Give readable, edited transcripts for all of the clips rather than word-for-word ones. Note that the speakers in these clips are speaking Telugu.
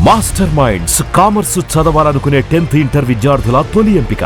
మాస్టర్ మైండ్స్ కామర్స్ చదవాలనుకునే 10th ఇంటర్ విద్యార్థుల తొలి ఎంపిక.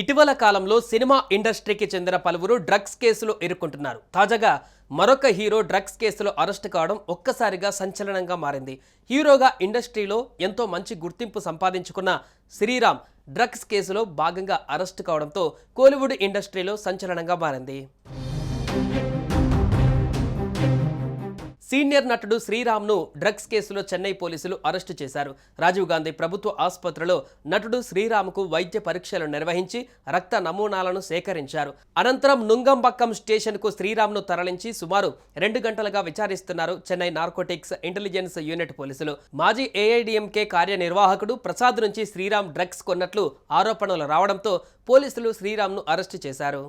ఇటీవల కాలంలో సినిమా ఇండస్ట్రీకి చెందిన పలువురు డ్రగ్స్ కేసులో ఇరుక్కుంటున్నారు. తాజాగా మరొక హీరో డ్రగ్స్ కేసులో అరెస్ట్ కావడం ఒక్కసారిగా సంచలనంగా మారింది. హీరోగా ఇండస్ట్రీలో ఎంతో మంచి గుర్తింపు సంపాదించుకున్న శ్రీరామ్ డ్రగ్స్ కేసులో భాగంగా అరెస్ట్ కావడంతో కోలీవుడ్ ఇండస్ట్రీలో సంచలనంగా మారింది. సీనియర్ నటుడు శ్రీరామ్ను డ్రగ్స్ కేసులో చెన్నై పోలీసులు అరెస్టు చేశారు. రాజీవ్ గాంధీ ప్రభుత్వ ఆసుపత్రిలో నటుడు శ్రీరామ్కు వైద్య పరీక్షలు నిర్వహించి రక్త నమూనాలను సేకరించారు. అనంతరం నుంగంబక్కం స్టేషన్కు శ్రీరామ్ను తరలించి సుమారు 2 గంటలుగా విచారిస్తున్నారు చెన్నై నార్కోటిక్స్ ఇంటెలిజెన్స్ యూనిట్ పోలీసులు. మాజీ ఏఐడిఎంకే కార్యనిర్వాహకుడు ప్రసాద్ నుంచి శ్రీరామ్ డ్రగ్స్ కొన్నట్లు ఆరోపణలు రావడంతో పోలీసులు శ్రీరామ్ను అరెస్టు చేశారు.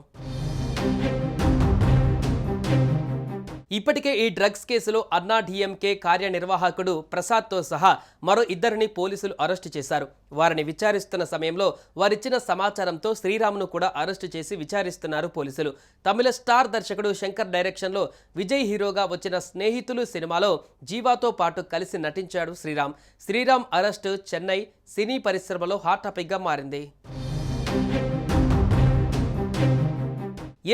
ఇప్పటికే ఈ డ్రగ్స్ కేసులో అన్నా డిఎంకే కార్యనిర్వాహకుడు ప్రసాద్తో సహా మరో 2 పోలీసులు అరెస్టు చేశారు. వారిని విచారిస్తున్న సమయంలో వారిచ్చిన సమాచారంతో శ్రీరామ్ను కూడా అరెస్టు చేసి విచారిస్తున్నారు పోలీసులు. తమిళ స్టార్ దర్శకుడు శంకర్ డైరెక్షన్లో విజయ్ హీరోగా వచ్చిన స్నేహితులు సినిమాలో జీవాతో పాటు కలిసి నటించాడు శ్రీరామ్. శ్రీరామ్ అరెస్టు చెన్నై సినీ పరిశ్రమలో హాట్ టాపిక్గా మారింది.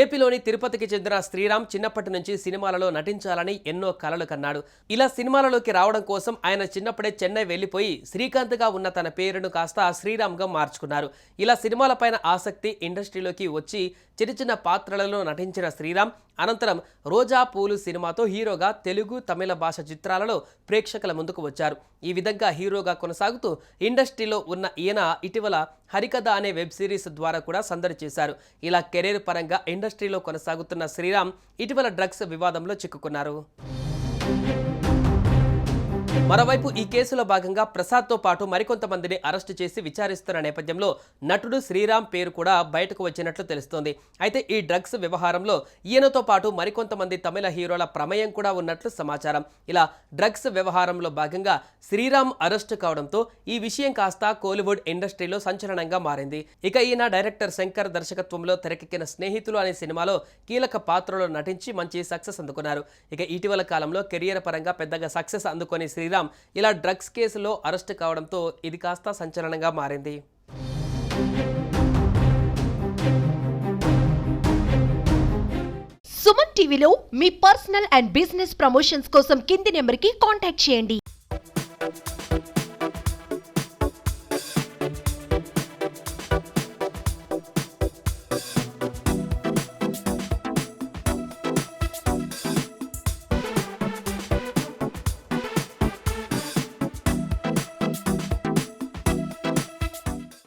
ఏపీలోని తిరుపతికి చెందిన శ్రీరామ్ చిన్నప్పటి నుంచి సినిమాలలో నటించాలని ఎన్నో కలలు కన్నాడు. ఇలా సినిమాలలోకి రావడం కోసం ఆయన చిన్నప్పుడే చెన్నై వెళ్లిపోయి శ్రీకాంత్గా ఉన్న తన పేరును కాస్త శ్రీరామ్గా మార్చుకున్నారు. ఇలా సినిమాలపైన ఆసక్తి ఇండస్ట్రీలోకి వచ్చి చిన్న చిన్న పాత్రలలో నటించిన శ్రీరామ్ అనంతరం రోజా పూలు సినిమాతో హీరోగా తెలుగు తమిళ భాష చిత్రాలలో ప్రేక్షకుల ముందుకు వచ్చారు. ఈ విధంగా హీరోగా కొనసాగుతూ ఇండస్ట్రీలో ఉన్న ఈయన ఇటీవల హరికథ అనే వెబ్ సిరీస్ ద్వారా కూడా సందడి చేశారు. ఇలా కెరీర్ పరంగా ఇండస్ట్రీలో కొనసాగుతున్న శ్రీరామ్ ఇటీవల డ్రగ్స్ వివాదంలో చిక్కుకున్నారు. మరోవైపు ఈ కేసులో భాగంగా ప్రసాద్తో పాటు మరికొంతమందిని అరెస్టు చేసి విచారిస్తున్న నేపథ్యంలో నటుడు శ్రీరామ్ పేరు కూడా బయటకు వచ్చినట్లు తెలుస్తోంది. అయితే ఈ డ్రగ్స్ వ్యవహారంలో ఈయనతో పాటు మరికొంతమంది తమిళ హీరోల ప్రమేయం కూడా ఉన్నట్లు సమాచారం. ఇలా డ్రగ్స్ వ్యవహారంలో భాగంగా శ్రీరామ్ అరెస్టు కావడంతో ఈ విషయం కాస్త కోలీవుడ్ ఇండస్ట్రీలో సంచలనంగా మారింది. ఇక ఈయన డైరెక్టర్ శంకర్ దర్శకత్వంలో తెరకెక్కిన స్నేహితులు అనే సినిమాలో కీలక పాత్రలో నటించి మంచి సక్సెస్ అందుకున్నారు. ఇక ఇటీవల కాలంలో కెరియర్ పరంగా పెద్దగా సక్సెస్ అందుకొని శ్రీరామ్ ఇలా డ్రగ్స్ కేసులో అరెస్ట్ కావడంతో ఇది కాస్త సంచలనంగా మారింది. సుమన్ టీవీలో మీ పర్సనల్ అండ్ బిజినెస్ ప్రమోషన్స్ కోసం కింది నెంబర్కి కాంటాక్ట్ చేయండి.